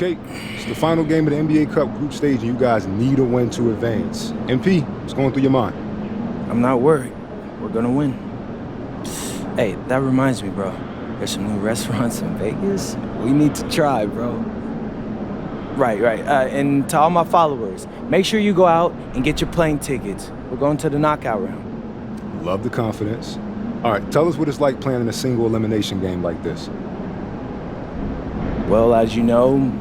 Okay, it's the final game of the NBA Cup group stage, and you guys need a win to advance. MP, what's going through your mind? I'm not worried. We're gonna win. Hey, that reminds me, bro. There's some new restaurants in Vegas. We need to try, bro. Right. And to all my followers, make sure you go out and get your plane tickets. We're going to the knockout round. Love the confidence. All right, tell us what it's like playing in a single elimination game like this. Well, as you know,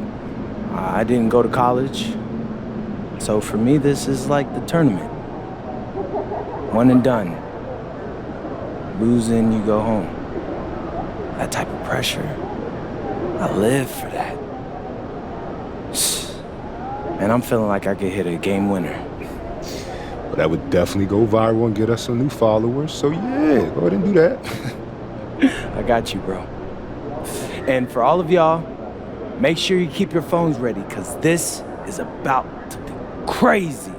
I didn't go to college. So for me, this is like the tournament. One and done. Losing, you go home. That type of pressure. I live for that. And I'm feeling like I could hit a game winner. Well, that would definitely go viral and get us some new followers. So yeah, go ahead and do that. I got you, bro. And for all of y'all, make sure you keep your phones ready, because this is about to be crazy.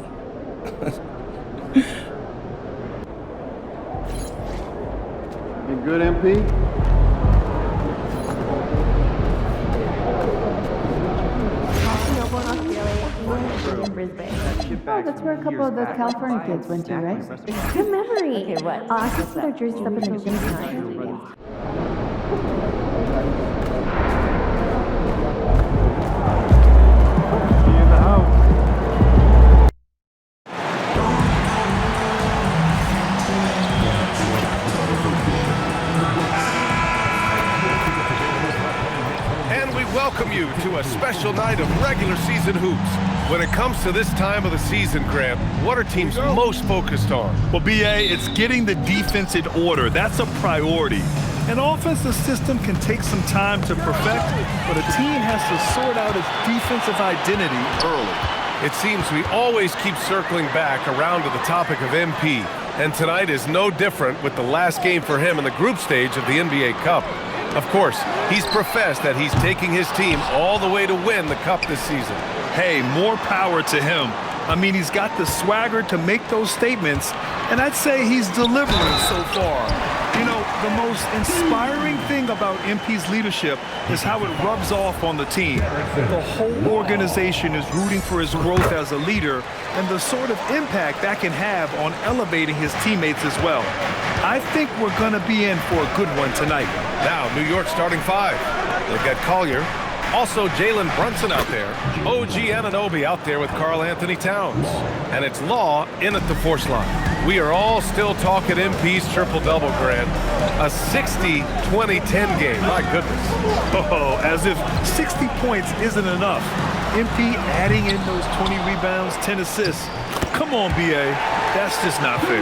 You good, MP? Oh, that's where a couple of those California kids went to, right? Good memory. Okay, what? I can see their jerseys up in the gym tonight. Welcome you to a special night of regular season hoops. When it comes to this time of the season, Grant, what are teams most focused on? Well, BA, it's getting the defense in order. That's a priority. An offensive system can take some time to perfect, but a team has to sort out its defensive identity early. It seems we always keep circling back around to the topic of MP, and tonight is no different with the last game for him in the group stage of the NBA Cup. Of course, he's professed that he's taking his team all the way to win the Cup this season. Hey, more power to him. I mean, he's got the swagger to make those statements, and I'd say he's delivering so far. You know, the most inspiring thing about MP's leadership is how it rubs off on the team. The whole organization is rooting for his growth as a leader and the sort of impact that can have on elevating his teammates as well. I think we're going to be in for a good one tonight. Now, New York starting five. They've got Collier. Also, Jalen Brunson out there. OG Anunoby out there with Karl Anthony Towns. And it's Law in at the four slot. We are all still talking MP's triple-double, Grant. A 60-20-10 game. My goodness. Oh, as if 60 points isn't enough. MP adding in those 20 rebounds, 10 assists. Come on, BA. That's just not fair.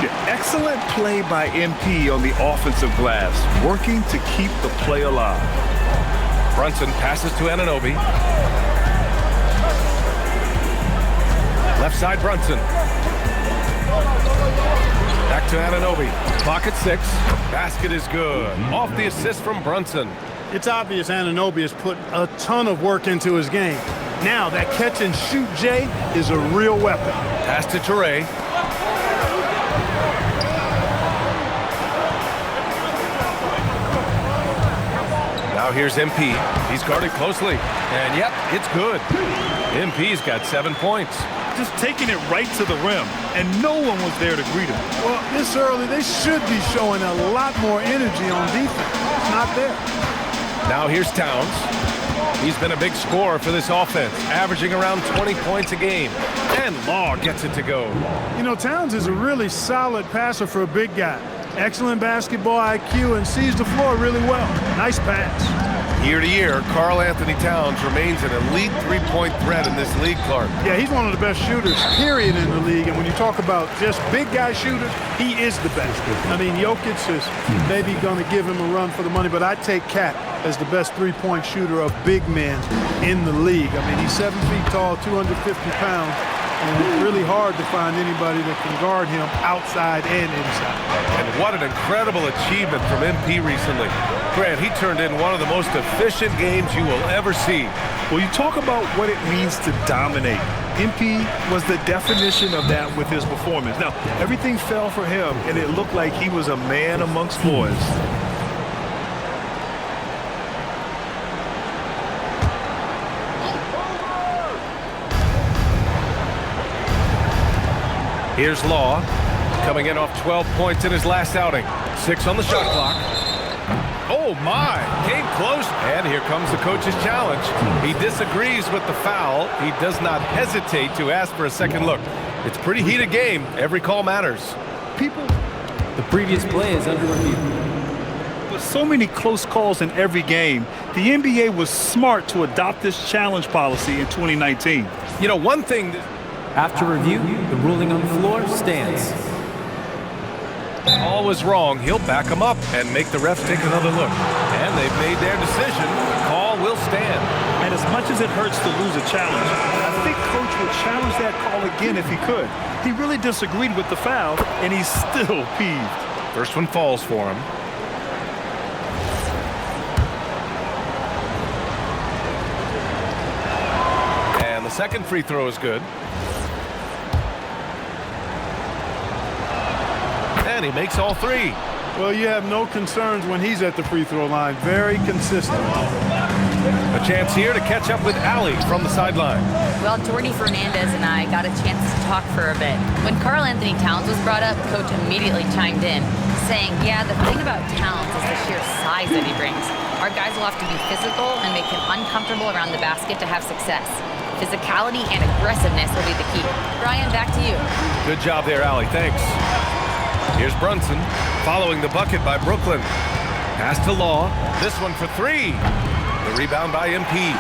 Yeah, excellent play by MP on the offensive glass, working to keep the play alive. Brunson passes to Anunoby. Left side, Brunson. Back to Anunoby. Clock at 6. Basket is good. Off the assist from Brunson. It's obvious Anunoby has put a ton of work into his game. Now, that catch and shoot J is a real weapon. Pass to Toure. Now here's MP. He's guarded closely. And yep, it's good. MP's got 7 points. Just taking it right to the rim, and no one was there to greet him. Well, this early, they should be showing a lot more energy on defense. It's not there. Now here's Towns. He's been a big scorer for this offense, averaging around 20 points a game. And Law gets it to go. You know, Towns is a really solid passer for a big guy. Excellent basketball IQ and sees the floor really well. Nice pass. Year to year, Karl Anthony Towns remains an elite three-point threat in this league, Clark. Yeah, he's one of the best shooters, period, in the league. And when you talk about just big guy shooters, he is the best. I mean, Jokic is maybe going to give him a run for the money, but I take Cat as the best three-point shooter of big men in the league. I mean, he's 7 feet tall, 250 pounds, and it's really hard to find anybody that can guard him outside and inside. And what an incredible achievement from MP recently. Grant, he turned in one of the most efficient games you will ever see. Well, you talk about what it means to dominate. MP was the definition of that with his performance. Now, everything fell for him, and it looked like he was a man amongst boys. Here's Law, coming in off 12 points in his last outing. 6 on the shot clock. Oh my, came close. And here comes the coach's challenge. He disagrees with the foul. He does not hesitate to ask for a second look. It's a pretty heated game. Every call matters. The previous play is under review. With so many close calls in every game, the NBA was smart to adopt this challenge policy in 2019. You know, one thing... After review, the ruling on the floor stands. All was wrong. He'll back him up and make the refs take another look. And they've made their decision. The call will stand. And as much as it hurts to lose a challenge, I think Coach would challenge that call again if he could. He really disagreed with the foul, and he's still peeved. First one falls for him. And the second free throw is good. And he makes all 3. Well, you have no concerns when he's at the free throw line. Very consistent. A chance here to catch up with Allie from the sideline. Well, Jordy Fernandez and I got a chance to talk for a bit. When Karl Anthony Towns was brought up, Coach immediately chimed in, saying, yeah, the thing about Towns is the sheer size that he brings. Our guys will have to be physical and make him uncomfortable around the basket to have success. Physicality and aggressiveness will be the key. Brian, back to you. Good job there, Allie. Thanks. Here's Brunson, following the bucket by Brooklyn. Pass to Law. This one for 3. The rebound by MP.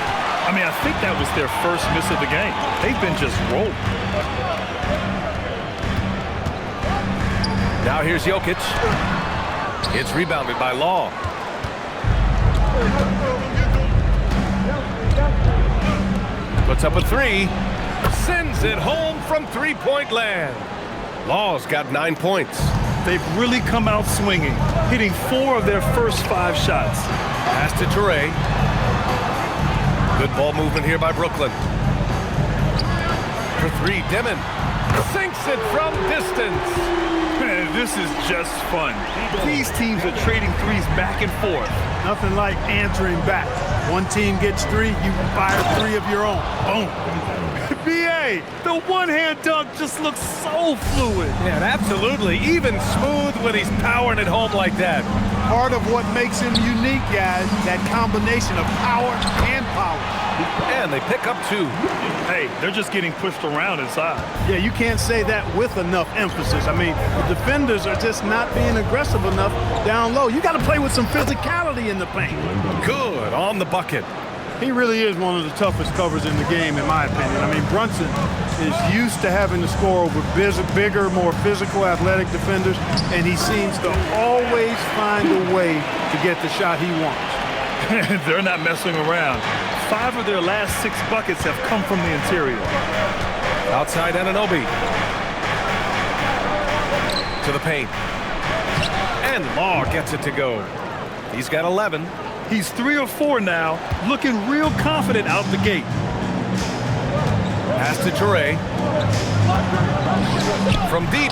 I mean, I think that was their first miss of the game. They've been just rolled. Now here's Jokic. It's rebounded by Law. Puts up a 3. Sends it home from three-point land. Law's got 9 points. They've really come out swinging, hitting 4 of their first 5 shots. Pass to Toure. Good ball movement here by Brooklyn. For 3, Dimon sinks it from distance. Man, this is just fun. These teams are trading threes back and forth. Nothing like answering back. One team gets 3, you fire 3 of your own. Boom. BA, the one-hand dunk just looks so fluid. Yeah, absolutely. Even smooth when he's powering it home like that. Part of what makes him unique, guys, that combination of power and power. And they pick up 2. Hey, they're just getting pushed around inside. Yeah, you can't say that with enough emphasis. I mean, the defenders are just not being aggressive enough down low. You got to play with some physicality in the paint. Good on the bucket. He really is one of the toughest covers in the game, in my opinion. I mean, Brunson is used to having to score over bigger, more physical, athletic defenders, and he seems to always find a way to get the shot he wants. They're not messing around. 5 of their last 6 buckets have come from the interior. Outside Anunoby. To the paint. And Law gets it to go. He's got 11. He's 3 or 4 now, looking real confident out the gate. Pass to Toure. From deep.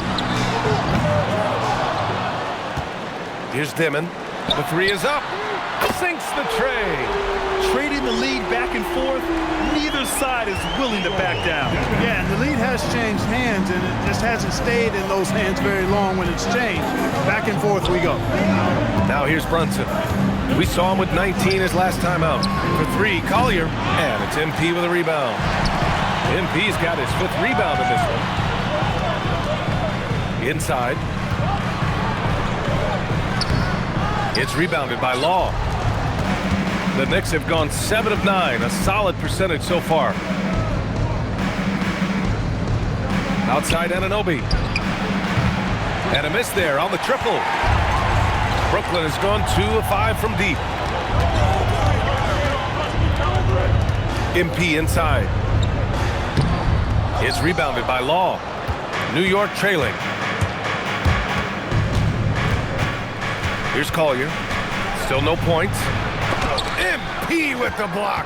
Here's Dimon. The 3 is up. Sinks the tray. Trading the lead back and forth, neither side is willing to back down. Yeah, and the lead has changed hands, and it just hasn't stayed in those hands very long when it's changed. Back and forth we go. Now here's Brunson. We saw him with 19 his last time out. For 3, Collier. And it's MP with a rebound. MP's got his 5th rebound in this one. Inside. It's rebounded by Law. The Knicks have gone 7 of 9, a solid percentage so far. Outside Anunoby. And a miss there on the triple. Brooklyn has gone 2 of 5 from deep. MP inside. It's rebounded by Law. New York trailing. Here's Collier. Still no points. MP with the block.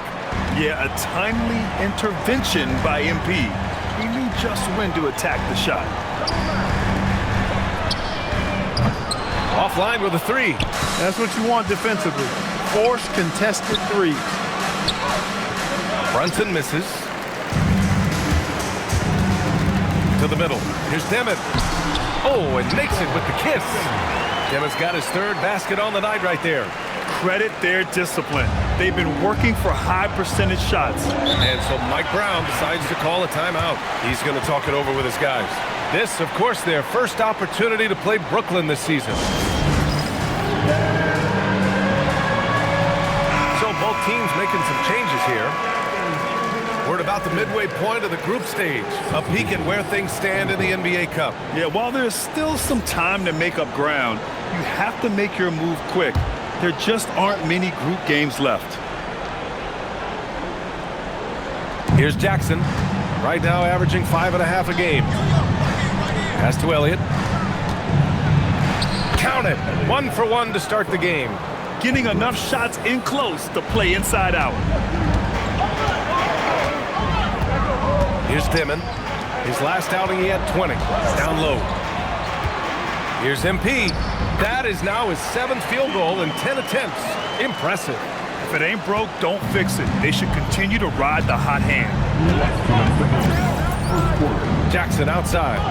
Yeah, a timely intervention by MP. He knew just when to attack the shot. Offline with a 3. That's what you want defensively. Force contested 3s. Brunson misses. To the the middle. Here's Demon. Oh, and makes it with the kiss. Demon's got his third basket on the night right there. Credit their discipline. They've been working for high percentage shots. And so Mike Brown decides to call a timeout. He's going to talk it over with his guys. This, of course, their first opportunity to play Brooklyn this season. So both teams making some changes here. We're at about the midway point of the group stage. A peek at where things stand in the NBA Cup. Yeah, while there's still some time to make up ground, you have to make your move quick. There just aren't many group games left. Here's Jackson. Right now averaging 5.5 a game. Pass to Elliott. Count it. 1 for 1 to start the game. Getting enough shots in close to play inside out. Here's Dimon. His last outing he had 20. Down low. Here's MP. That is now his 7th field goal in 10 attempts. Impressive. If it ain't broke, don't fix it. They should continue to ride the hot hand. Jackson outside.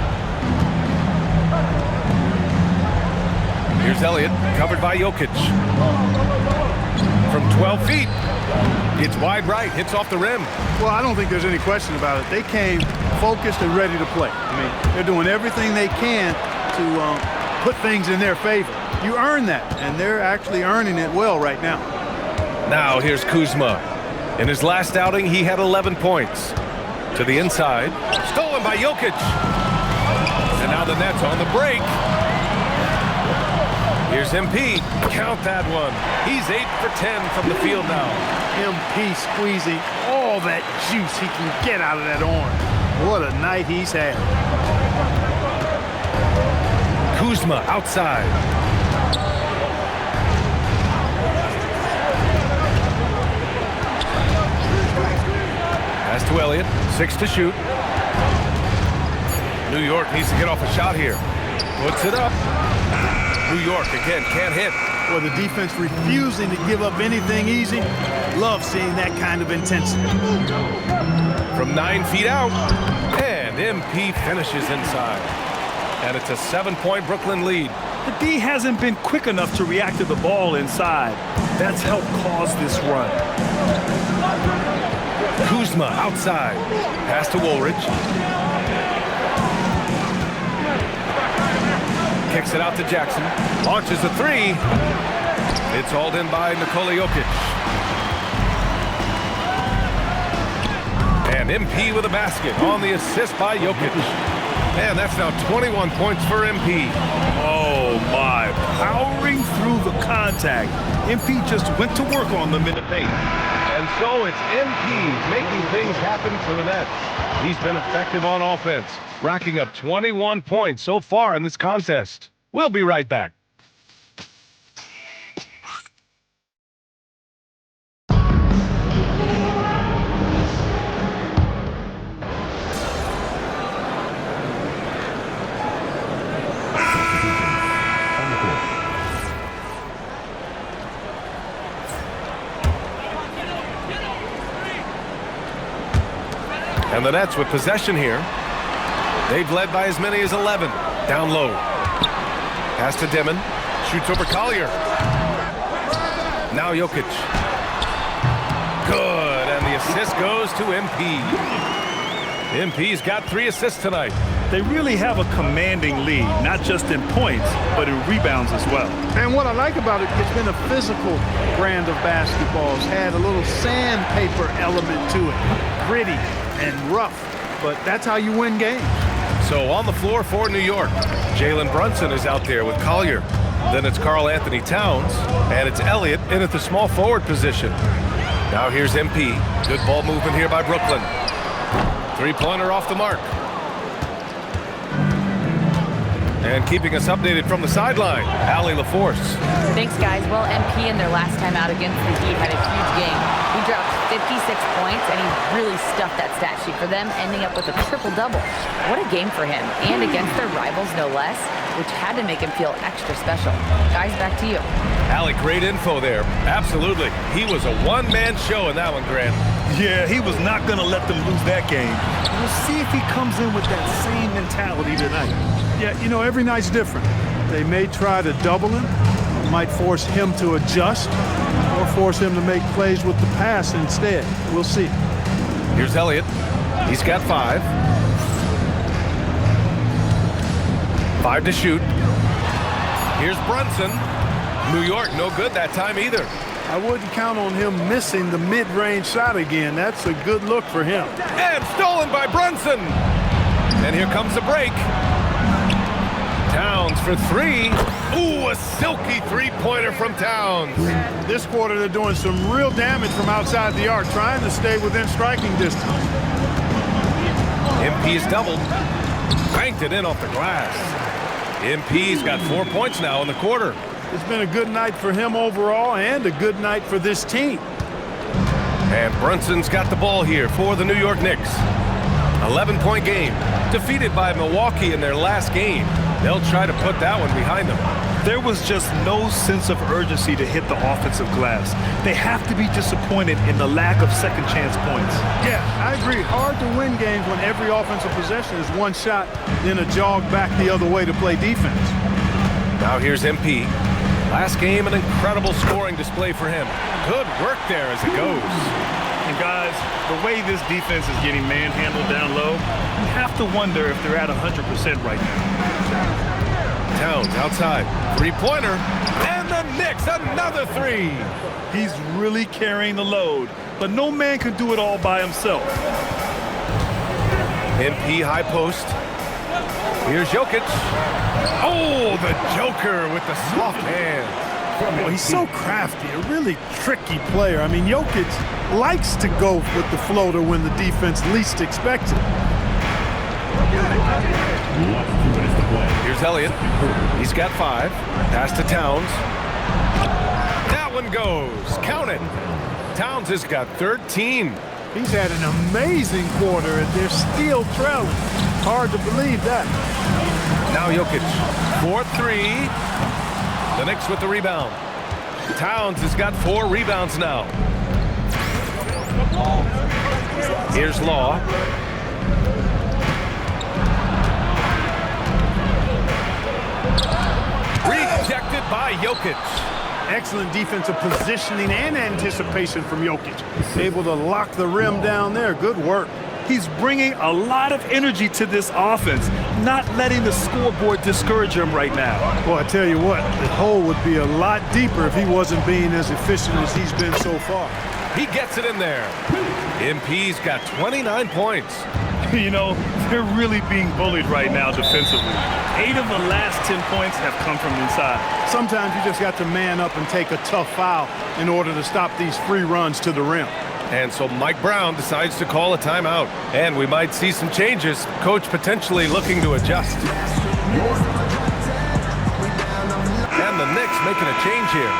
Here's Elliott, covered by Jokic. From 12 feet. It's wide right, hits off the rim. Well, I don't think there's any question about it. They came focused and ready to play. I mean, they're doing everything they can to put things in their favor. You earn that, and they're actually earning it well right now. Now here's Kuzma. In his last outing, he had 11 points. To the inside, stolen by Jokic. And now the Nets on the break. Here's MP. Count that one. He's 8 for 10 from the field now. MP squeezing all that juice he can get out of that arm. What a night he's had. Kuzma outside. Pass to Elliott. 6 to shoot. New York needs to get off a shot here. Puts it up. New York again can't hit. Well, the defense refusing to give up anything easy. Love seeing that kind of intensity. From 9 feet out. And MP finishes inside. And it's a 7-point Brooklyn lead. The D hasn't been quick enough to react to the ball inside. That's helped cause this run. Kuzma outside. Pass to Woolridge. Kicks it out to Jackson. Launches a 3. It's hauled in by Nikola Jokic. And MP with a basket on the assist by Jokic. And that's now 21 points for MP. Oh, my. Powering through the contact. MP just went to work on them in the paint. And so it's MP making things happen for the Nets. He's been effective on offense, racking up 21 points so far in this contest. We'll be right back. And the Nets with possession here. They've led by as many as 11. Down low. Pass to Dimon. Shoots over Collier. Now Jokic. Good. And the assist goes to MP. MP's got 3 assists tonight. They really have a commanding lead, not just in points, but in rebounds as well. And what I like about it, it's been a physical brand of basketball. It's had a little sandpaper element to it. Gritty and rough, but that's how you win games. So on the floor for New York, Jalen Brunson is out there with Collier. Then it's Karl Anthony Towns, and it's Elliott in at the small forward position. Now here's MP. Good ball movement here by Brooklyn. 3-pointer off the mark. And keeping us updated from the sideline, Allie LaForce. Thanks, guys. Well, MP in their last time out against the Heat had a huge game. We dropped 56 points, and he really stuffed that stat sheet for them, ending up with a triple-double. What a game for him, and against their rivals, no less, which had to make him feel extra special. Guys, back to you. Alec, great info there. Absolutely. He was a one-man show in that one, Grant. Yeah, he was not going to let them lose that game. We'll see if he comes in with that same mentality tonight. Yeah, you know, every night's different. They may try to double him, might force him to adjust, or force him to make plays with the pass instead. We'll see. Here's Elliott. He's got 5. 5 to shoot. Here's Brunson. New York, no good that time either. I wouldn't count on him missing the mid-range shot again. That's a good look for him. And stolen by Brunson. And here comes the break. Towns for 3. Ooh, a silky three-pointer from Towns. This quarter, they're doing some real damage from outside the arc, trying to stay within striking distance. MP's doubled. Banked it in off the glass. MP's got 4 points now in the quarter. It's been a good night for him overall and a good night for this team. And Brunson's got the ball here for the New York Knicks. 11-point game. Defeated by Milwaukee in their last game. They'll try to put that one behind them. There was just no sense of urgency to hit the offensive glass. They have to be disappointed in the lack of second chance points. Yeah, I agree. Hard to win games when every offensive possession is one shot, then a jog back the other way to play defense. Now here's MP. Last game, an incredible scoring display for him. Good work there as it goes. And guys, the way this defense is getting manhandled down low, you have to wonder if they're at 100% right now. Towns outside. Three-pointer. And the Knicks, another 3. He's really carrying the load, but no man can do it all by himself. MP high post. Here's Jokic. Oh, the Joker with the soft hand. Well, he's so crafty, a really tricky player. I mean, Jokic likes to go with the floater when the defense least expects it. Here's Elliott. He's got 5. Pass to Towns. That one goes. Count it. Towns has got 13. He's had an amazing quarter, and they're still trailing. Hard to believe that. Now Jokic. 4-3. The Knicks with the rebound. Towns has got 4 rebounds now. Here's Law. Rejected by Jokic. Excellent defensive positioning and anticipation from Jokic. Able to lock the rim down there. Good work. He's bringing a lot of energy to this offense, not letting the scoreboard discourage him right now. Boy, I tell you what, the hole would be a lot deeper if he wasn't being as efficient as he's been so far. He gets it in there. MP's got 29 points. You know, they're really being bullied right now defensively. 8 of the last 10 points have come from inside. Sometimes you just got to man up and take a tough foul in order to stop these free runs to the rim. And so Mike Brown decides to call a timeout. And we might see some changes. Coach potentially looking to adjust. And the Knicks making a change here.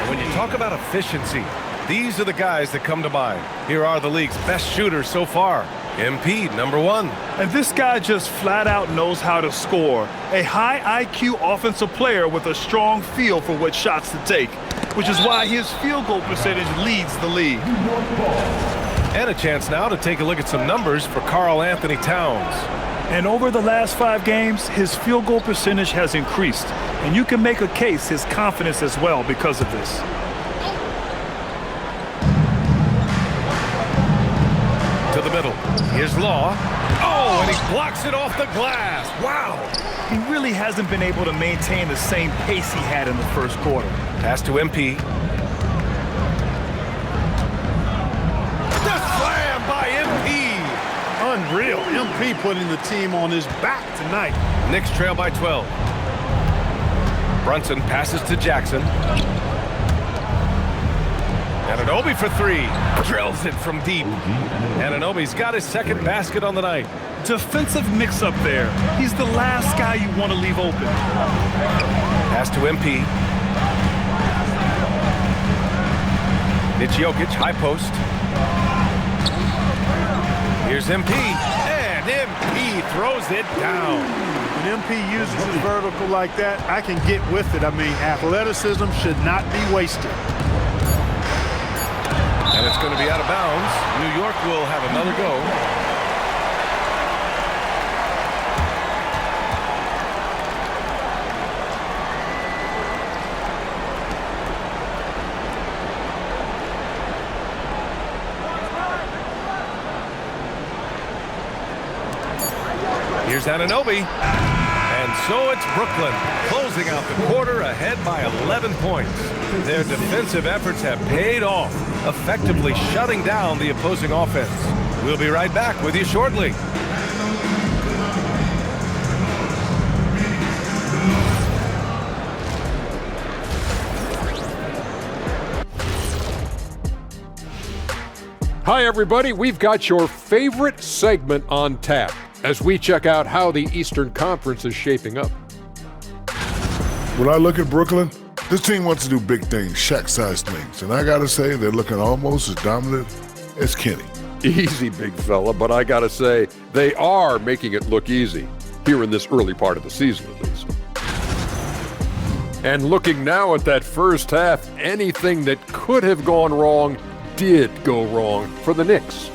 And when you talk about efficiency, these are the guys that come to mind. Here are the league's best shooters so far. MP, number 1. And this guy just flat out knows how to score. A high IQ offensive player with a strong feel for what shots to take, which is why his field goal percentage leads the league. And a chance now to take a look at some numbers for Karl Anthony Towns. And over the last 5 games, his field goal percentage has increased. And you can make a case his confidence as well because of this. To the middle. Here's Law. Oh, and he blocks it off the glass. Wow. He really hasn't been able to maintain the same pace he had in the first quarter. Pass to MP. The slam by MP. Unreal. MP putting the team on his back tonight. Knicks trail by 12. Brunson passes to Jackson. Anunoby for 3. Drills it from deep. Anunoby's got his second basket on the night. Defensive mix-up there. He's the last guy you want to leave open. Pass to MP. It's Jokic, high post. Here's MP, and MP throws it down. When MP uses his vertical like that, I can get with it. I mean, athleticism should not be wasted. And it's going to be out of bounds. New York will have another go. Here's Anunoby. And so it's Brooklyn, closing out the quarter ahead by 11 points. Their defensive efforts have paid off, effectively shutting down the opposing offense. We'll be right back with you shortly. Hi, everybody. We've got your favorite segment on tap as we check out how the Eastern Conference is shaping up. When I look at Brooklyn, this team wants to do big things, Shaq-sized things. And I got to say, they're looking almost as dominant as Kenny. Easy, big fella, but I got to say, they are making it look easy, here in this early part of the season at least. And looking now at that first half, anything that could have gone wrong did go wrong for the Knicks.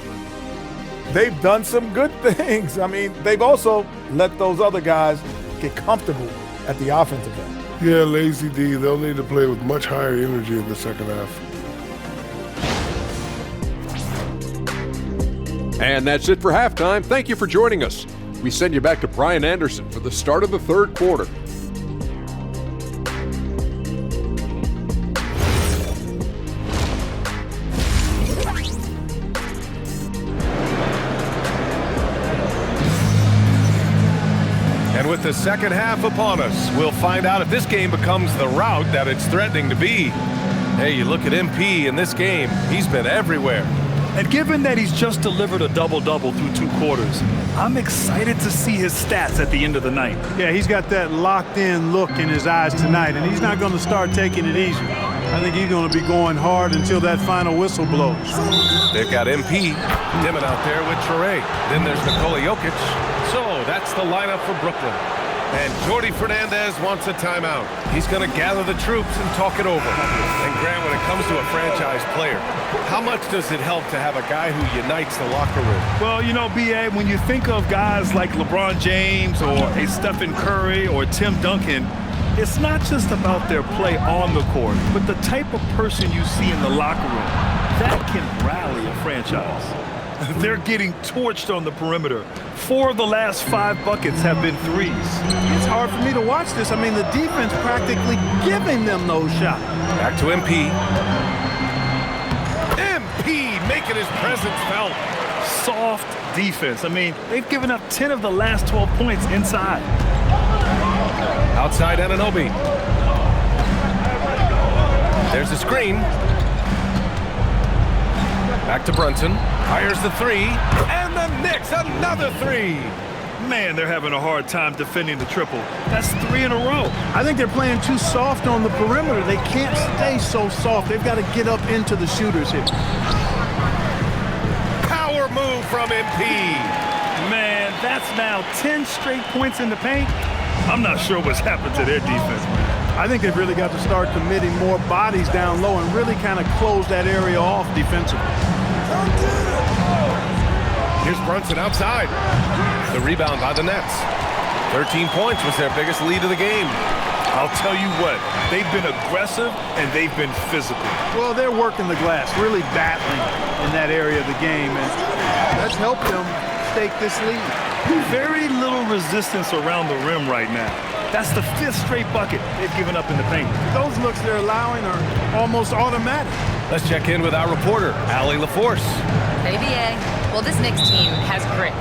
They've done some good things. I mean, they've also let those other guys get comfortable at the offensive end. Yeah, Lazy D, they'll need to play with much higher energy in the second half. And that's it for halftime. Thank you for joining us. We send you back to Brian Anderson for the start of the third quarter. And with the second half upon us, we'll find out if this game becomes the rout that it's threatening to be. Hey, you look at MP in this game, he's been everywhere. And given that he's just delivered a double-double through 2 quarters, I'm excited to see his stats at the end of the night. Yeah, he's got that locked-in look in his eyes tonight, and he's not going to start taking it easy. I think he's going to be going hard until that final whistle blows. They've got MP dimming out there with Traore. Then there's Nikola Jokic. So that's the lineup for Brooklyn. And Jordi Fernandez wants a timeout. He's going to gather the troops and talk it over. And Grant, when it comes to a franchise player, how much does it help to have a guy who unites the locker room? Well, you know, B.A., when you think of guys like LeBron James or a Stephen Curry or Tim Duncan, it's not just about their play on the court, but the type of person you see in the locker room. That can rally a franchise. They're getting torched on the perimeter. 4 of the last 5 buckets have been threes. It's hard for me to watch this. I mean, the defense practically giving them those shots. Back to MP. MP making his presence felt. Soft defense. I mean, they've given up 10 of the last 12 points inside. Outside Anunoby. There's a screen. Back to Brunson. Fires the 3. And the Knicks, another 3. Man, they're having a hard time defending the triple. That's 3 in a row. I think they're playing too soft on the perimeter. They can't stay so soft. They've got to get up into the shooters here. Power move from MP. Man, that's now 10 straight points in the paint. I'm not sure what's happened to their defense, man. I think they've really got to start committing more bodies down low and really kind of close that area off defensively. Here's Brunson outside. The rebound by the Nets. 13 points was their biggest lead of the game. I'll tell you what, they've been aggressive and they've been physical. Well, they're working the glass, really battling in that area of the game, and that's helped them stake this lead. Very little resistance around the rim right now. That's the 5th straight bucket they've given up in the paint. Those looks they're allowing are almost automatic. Let's check in with our reporter, Allie LaForce. Hey, BA. Well, this Knicks team has grit.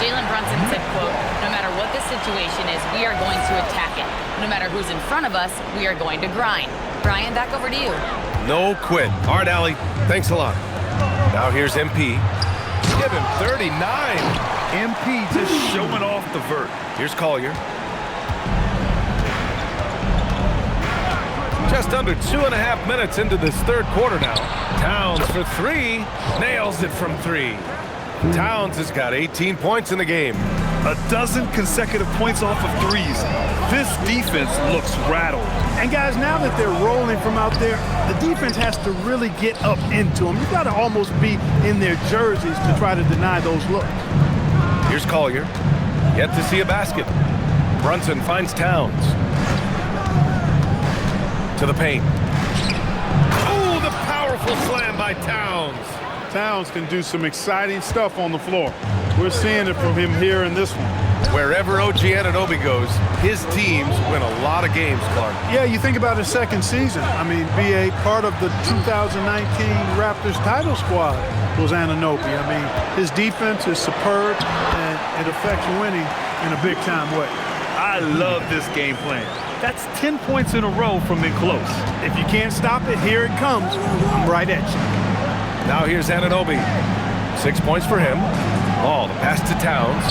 Jalen Brunson said, quote, no matter what the situation is, we are going to attack it. No matter who's in front of us, we are going to grind. Brian, back over to you. No quit. All right, Allie. Thanks a lot. Now here's MP. Give him 39. MP just showing off the vert. Here's Collier. Just under 2.5 minutes into this third quarter now. Towns for three. Nails it from three. Towns has got 18 points in the game. A dozen consecutive points off of threes. This defense looks rattled. And guys, now that they're rolling from out there, the defense has to really get up into them. You've got to almost be in their jerseys to try to deny those looks. Here's Collier. Yet to see a basket. Brunson finds Towns. To the paint. Oh, the powerful slam by Towns. Towns can do some exciting stuff on the floor. We're seeing it from him here in this one. Wherever OG Anunoby goes, his teams win a lot of games, Clark. Yeah, you think about his second season. I mean, be a part of the 2019 Raptors title squad was Anunoby. I mean, his defense is superb, and it affects winning in a big-time way. I love this game plan. That's 10 points in a row from in close. If you can't stop it, here it comes. I'm right at you. Now here's Anunoby. 6 points for him. Oh, the pass to Towns.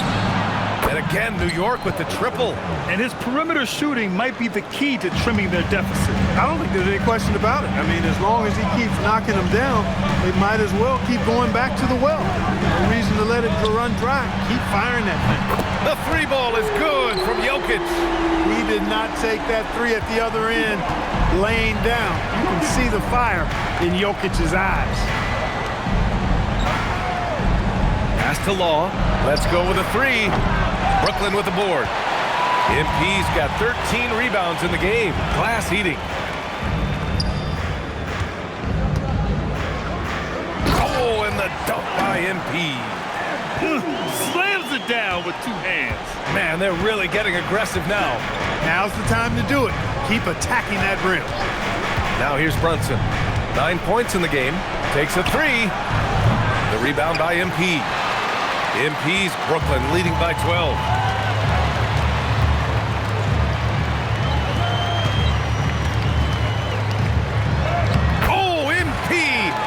And again, New York with the triple. And his perimeter shooting might be the key to trimming their deficit. I don't think there's any question about it. I mean, as long as he keeps knocking them down, they might as well keep going back to the well. No reason to let it run dry. Keep firing that thing. The three ball is good from Jokic. He did not take that three at the other end laying down. You can see the fire in Jokic's eyes. Pass to Law. Let's go with a three. Brooklyn with the board. MP's got 13 rebounds in the game. Glass eating. Oh, and the dunk by MP. Slams it down with two hands. Man, they're really getting aggressive now. Now's the time to do it. Keep attacking that rim. Now here's Brunson. 9 points in the game. Takes a three. The rebound by MP. MP's Brooklyn leading by 12. Oh, MP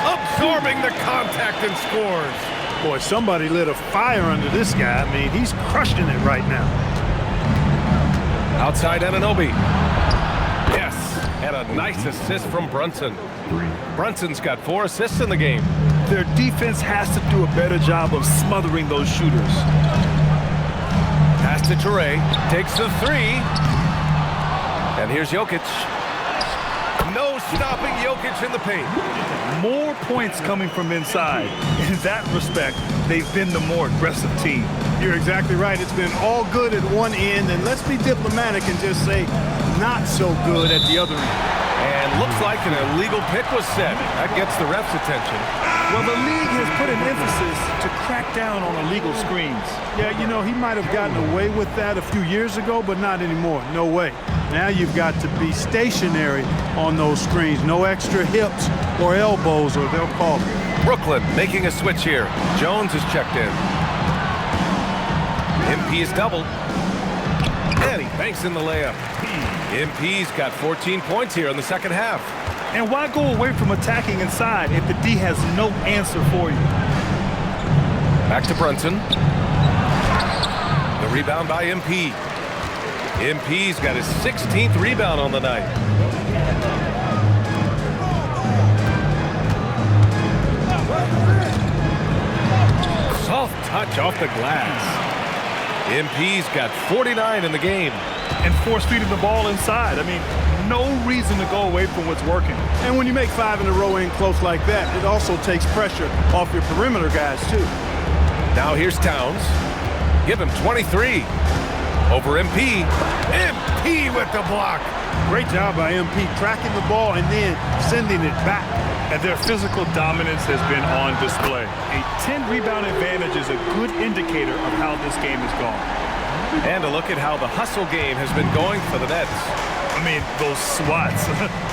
absorbing the contact and scores. Boy, somebody lit a fire under this guy. I mean, he's crushing it right now. Outside Anunoby. Yes, and a nice assist from Brunson. Brunson's got 4 assists in the game. Their defense has to do a better job of smothering those shooters. Pass to Toure. Takes the three. And here's Jokic. No stopping Jokic in the paint. More points coming from inside. In that respect, they've been the more aggressive team. You're exactly right. It's been all good at one end, and let's be diplomatic and just say not so good at the other end. And looks like an illegal pick was set. That gets the ref's attention. Well, the league has put an emphasis to crack down on illegal screens. Yeah, you know, he might have gotten away with that a few years ago, but not anymore. No way. Now you've got to be stationary on those screens. No extra hips or elbows, or they'll call it. Brooklyn making a switch here. Jones is checked in. MP is doubled. And he banks in the layup. MP's got 14 points here in the second half. And why go away from attacking inside if the D has no answer for you? Back to Brunson. The rebound by MP. MP's got his 16th rebound on the night. Soft touch off the glass. MP's got 49 in the game. And force feeding the ball inside. I mean, no reason to go away from what's working. And when you make 5 in a row in close like that, it also takes pressure off your perimeter guys, too. Now here's Towns. Give him 23. Over MP. MP with the block. Great job by MP tracking the ball and then sending it back. And their physical dominance has been on display. A 10-rebound advantage is a good indicator of how this game has gone. And a look at how the hustle game has been going for the Nets. I mean, those swats,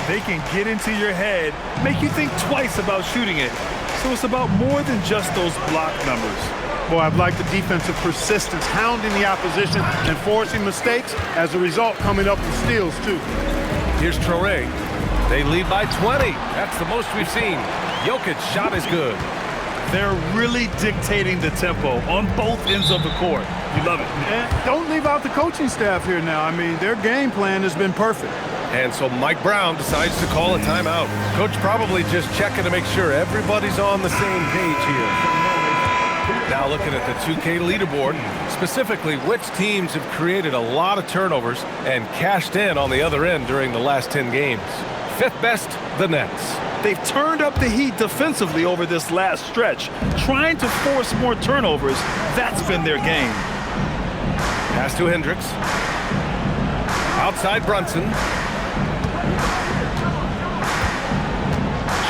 they can get into your head, make you think twice about shooting it. So it's about more than just those block numbers. Boy, I've liked the defensive persistence, hounding the opposition and forcing mistakes. As a result, coming up with steals, too. Here's Traore. They lead by 20. That's the most we've seen. Jokic's shot is good. They're really dictating the tempo on both ends of the court. You love it. And don't leave out the coaching staff here now. I mean, their game plan has been perfect. And so Mike Brown decides to call a timeout. Coach probably just checking to make sure everybody's on the same page here. Now looking at the 2K leaderboard, specifically which teams have created a lot of turnovers and cashed in on the other end during the last 10 games. Fifth best, the Nets. They've turned up the heat defensively over this last stretch, trying to force more turnovers. That's been their game. Pass to Hendricks. Outside Brunson.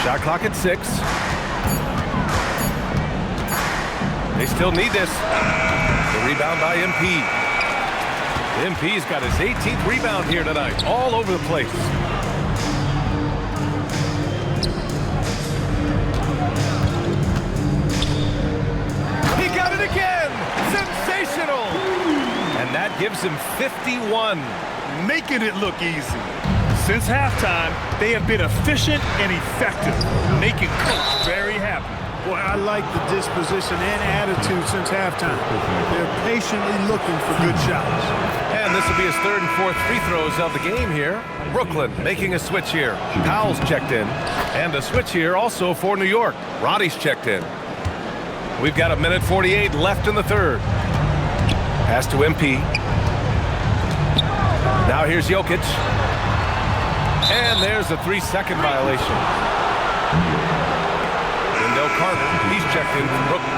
Shot clock at 6. They still need this. The rebound by MP. MP's got his 18th rebound here tonight, all over the place. He got it again! Sensational! And that gives him 51. Making it look easy. Since halftime, they have been efficient and effective, making Coach very happy. Boy, I like the disposition and attitude since halftime. They're patiently looking for good shots. And this will be his third and fourth free throws of the game here. Brooklyn making a switch here. Powell's checked in. And a switch here also for New York. Roddy's checked in. We've got 1:48 left in the third. Pass to MP. Now here's Jokic. And there's a 3-second violation. Wendell Carter, he's checked in from Brooklyn.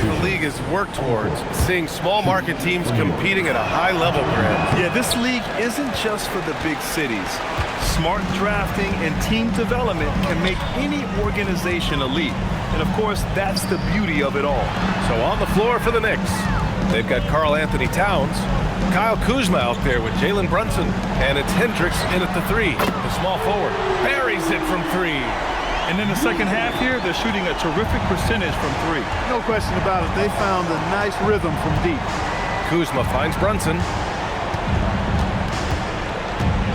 The league has worked towards seeing small market teams competing at a high level, Grant. Yeah, this league isn't just for the big cities. Smart drafting and team development can make any organization elite. And of course, that's the beauty of it all. So on the floor for the Knicks, they've got Karl Anthony Towns, Kyle Kuzma out there with Jalen Brunson, and it's Hendricks in at the 3, the small forward. Buries it from 3. And in the second half here, they're shooting a terrific percentage from 3. No question about it. They found a nice rhythm from deep. Kuzma finds Brunson.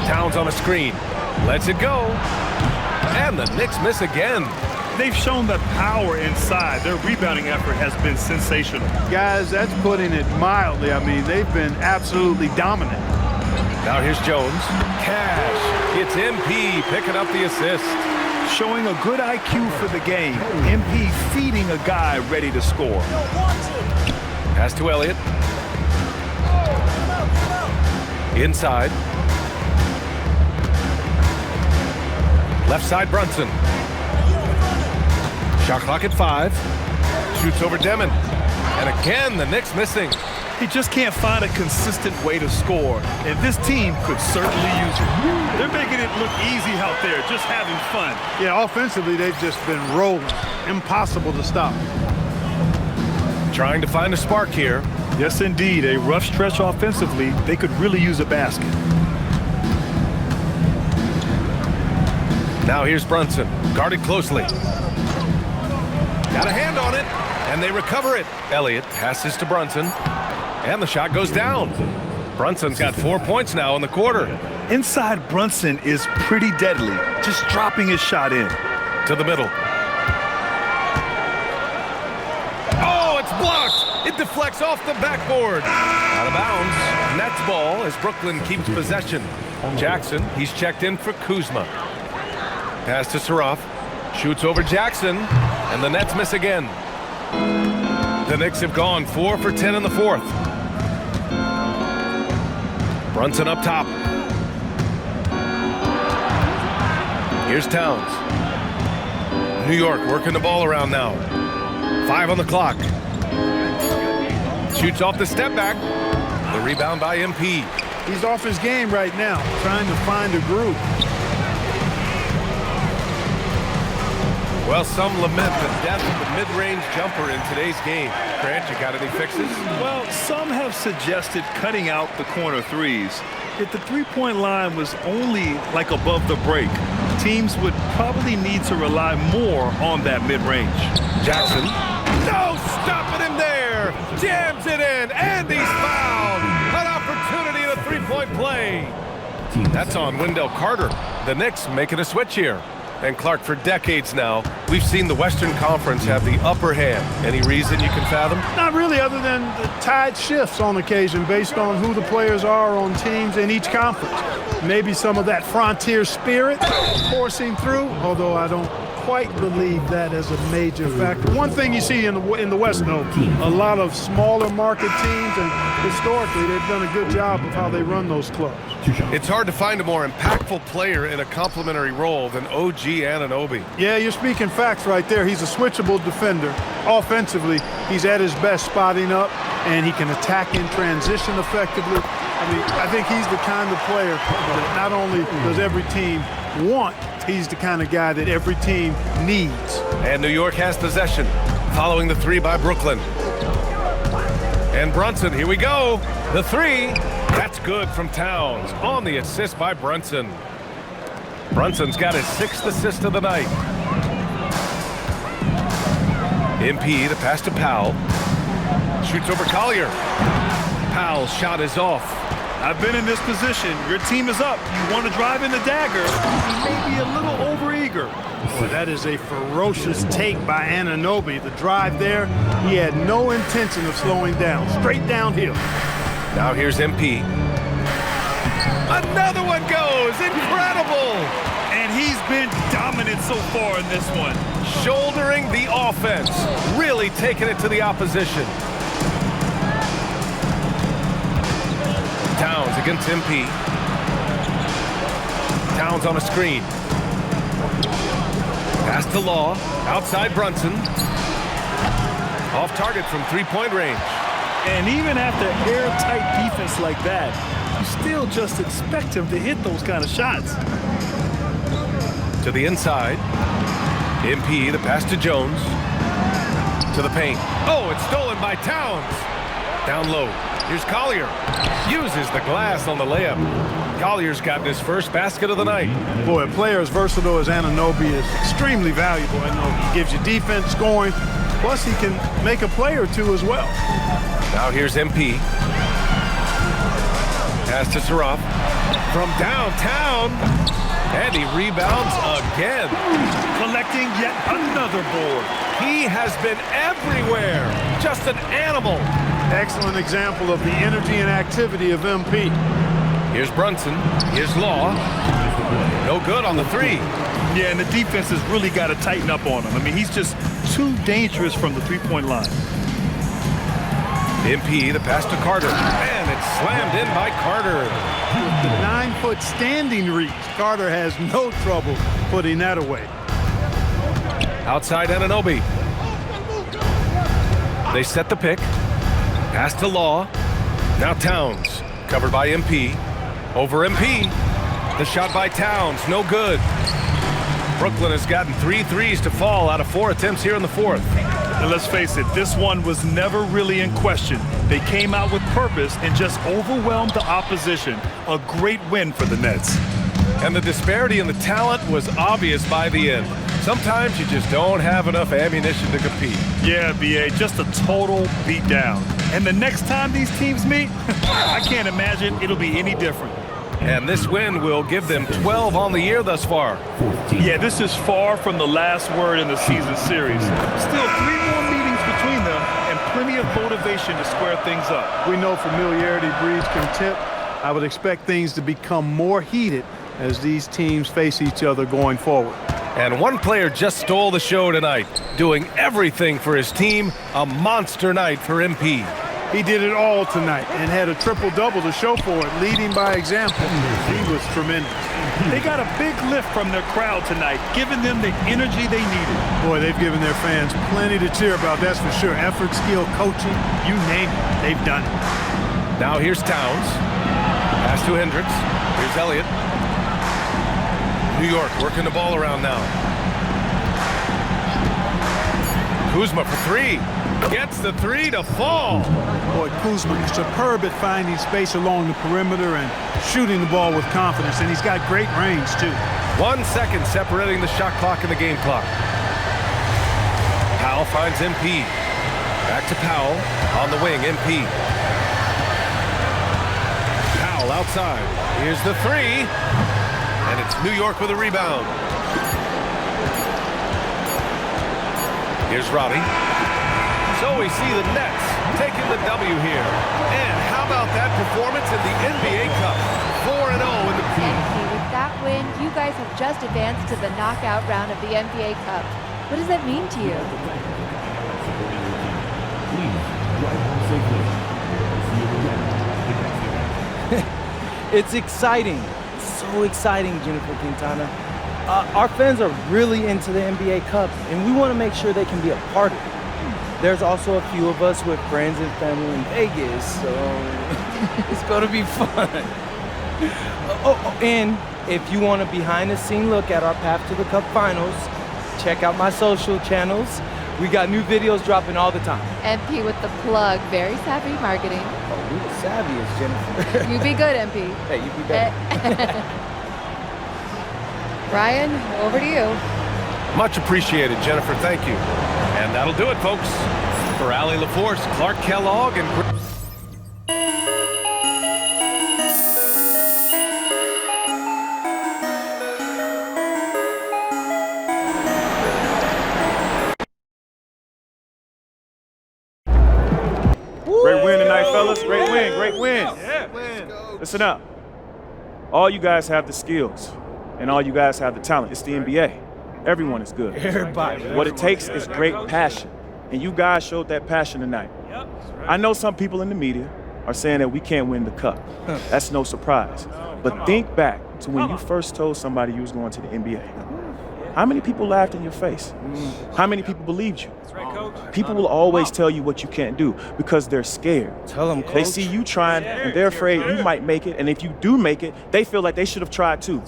Towns on a screen. Lets it go. And the Knicks miss again. They've shown the power inside. Their rebounding effort has been sensational. Guys, that's putting it mildly. I mean, they've been absolutely dominant. Now here's Jones. Cash. It's MP picking up the assist. Showing a good IQ for the game. MP feeding a guy ready to score. Pass to Elliott. Inside. Left side Brunson. Shot clock at 5. Shoots over Demon. And again, the Knicks missing. He just can't find a consistent way to score, and this team could certainly use it. They're making it look easy out there, just having fun. Yeah, offensively, they've just been rolling. Impossible to stop. Trying to find a spark here. Yes, indeed. A rough stretch offensively. They could really use a basket. Now here's Brunson, guarded closely. Got a hand on it, and they recover it. Elliott passes to Brunson, and the shot goes down. Brunson's got 4 points now in the quarter. Inside Brunson is pretty deadly, just dropping his shot in. To the middle. Oh, it's blocked! It deflects off the backboard. Out of bounds. Nets ball as Brooklyn keeps possession. Jackson, he's checked in for Kuzma. Pass to Saraf. Shoots over Jackson, and the Nets miss again. The Knicks have gone 4 for 10 in the fourth. Brunson up top. Here's Towns. New York working the ball around now. 5 on the clock. Shoots off the step back. The rebound by MP. He's off his game right now, trying to find a groove. Well, some lament the death of the mid-range jumper in today's game. Grant, you got any fixes? Well, some have suggested cutting out the corner threes. If the three-point line was only like above the break, teams would probably need to rely more on that mid-range. Jackson. No, stopping him there. Jams it in, and he's fouled. An opportunity in a three-point play. That's on Wendell Carter. The Knicks making a switch here. And Clark, for decades now, we've seen the Western Conference have the upper hand. Any reason you can fathom? Not really, other than the tide shifts on occasion based on who the players are on teams in each conference. Maybe some of that frontier spirit coursing through, although I don't quite believe that as a major factor. One thing you see in the West, though, a lot of smaller market teams, and historically they've done a good job of how they run those clubs. It's hard to find a more impactful player in a complementary role than OG Anunoby. Yeah, you're speaking facts right there. He's a switchable defender. Offensively, he's at his best spotting up, and he can attack in transition effectively. I mean, I think he's the kind of player that not only does every team want, he's the kind of guy that every team needs. And New York has possession, following the three by Brooklyn. And Brunson, here we go. The three, that's good from Towns on the assist by Brunson. Brunson's got his 6th assist of the night. MP, the pass to Powell. Shoots over Collier. Powell's shot is off. I've been in this position. Your team is up. You want to drive in the dagger. He may be a little overeager. Boy, that is a ferocious take by Anunoby. The drive there, he had no intention of slowing down. Straight downhill. Now here's MP. Another one goes. Incredible. And he's been dominant so far in this one. Shouldering the offense. Really taking it to the opposition. Towns against MP. Towns on a screen. Pass to Law. Outside Brunson. Off target from three-point range. And even after airtight defense like that, you still just expect him to hit those kind of shots. To the inside. MP, the pass to Jones. To the paint. Oh, it's stolen by Towns. Down low. Here's Collier. Uses the glass on the layup. Collier's gotten his first basket of the night. Boy, a player as versatile as Anunoby is extremely valuable. I know he gives you defense, scoring, plus he can make a play or two as well. Now here's MP. Pass to Saraf. From downtown. And he rebounds again. Collecting yet another board. He has been everywhere. Just an animal. Excellent example of the energy and activity of MP. Here's Brunson. Here's Law. No good on the three. Yeah, and the defense has really got to tighten up on him. I mean, he's just too dangerous from the three-point line. MP, the pass to Carter. And it's slammed in by Carter. With the 9-foot standing reach, Carter has no trouble putting that away. Outside Anunoby. They set the pick. Pass to Law. Now Towns. Covered by MP. Over MP. The shot by Towns. No good. Brooklyn has gotten 3 threes to fall out of 4 attempts here in the fourth. And let's face it, this one was never really in question. They came out with purpose and just overwhelmed the opposition. A great win for the Nets. And the disparity in the talent was obvious by the end. Sometimes you just don't have enough ammunition to compete. Yeah, BA, just a total beatdown. And the next time these teams meet, I can't imagine it'll be any different. And this win will give them 12 on the year thus far. Yeah, this is far from the last word in the season series. Still 3 more meetings between them and plenty of motivation to square things up. We know familiarity breeds contempt. I would expect things to become more heated as these teams face each other going forward. And one player just stole the show tonight, doing everything for his team. A monster night for MP. He did it all tonight and had a triple-double to show for it, leading by example. He was tremendous. They got a big lift from their crowd tonight, giving them the energy they needed. Boy, they've given their fans plenty to cheer about, that's for sure. Effort, skill, coaching, you name it, they've done it. Now here's Towns. Pass to Hendricks. Here's Elliott. New York working the ball around now. Kuzma for 3. Gets the 3 to fall. Boy, Kuzma is superb at finding space along the perimeter and shooting the ball with confidence, and he's got great range, too. 1 second separating the shot clock and the game clock. Powell finds MP. Back to Powell on the wing, MP. foul outside. Here's the three. And it's New York with a rebound. Here's Roddy. So we see the Nets taking the W here. And how about that performance in the NBA Cup? 4-0 in the With that win, you guys have just advanced to the knockout round of the NBA Cup. What does that mean to you? It's exciting. So exciting, Jennifer Quintana. Our fans are really into the NBA Cup, and we want to make sure they can be a part of it. There's also a few of us with friends and family in Vegas, so it's going to be fun. And if you want a behind-the-scene look at our Path to the Cup finals, check out my social channels. We got new videos dropping all the time. MP with the plug. Very savvy marketing. Oh, we the savviest, Jennifer. You be good, MP. Hey, you be better. Ryan, over to you. Much appreciated, Jennifer. Thank you. And that'll do it, folks. For Allie LaForce, Clark Kellogg, and Great win tonight, fellas. Great win, great win. Listen up. All you guys have the skills, and all you guys have the talent. It's the NBA. Everyone is good. Everybody. What it takes is great passion, and you guys showed that passion tonight. I know some people in the media are saying that we can't win the cup. That's no surprise. But think back to when you first told somebody you was going to the NBA. How many people laughed in your face? How many people believed you? People will always tell you what you can't do because they're scared. Tell them, Coach. They see you trying, and they're afraid you might make it, and if you do make it, they feel like they should have tried too.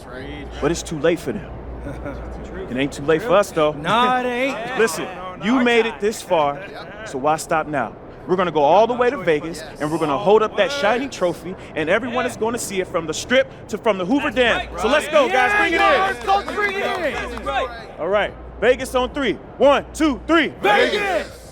But it's too late for them. It ain't too late for us, though. Nah, it ain't. Listen, you made it this far, so why stop now? We're going to go all the way to Vegas, and we're going to hold up that shiny trophy, and everyone is going to see it from the Strip to from the Hoover Dam. So let's go, guys. Bring it in. Coach, bring it in. All right. Vegas on 3. 1, 2, 3. Vegas!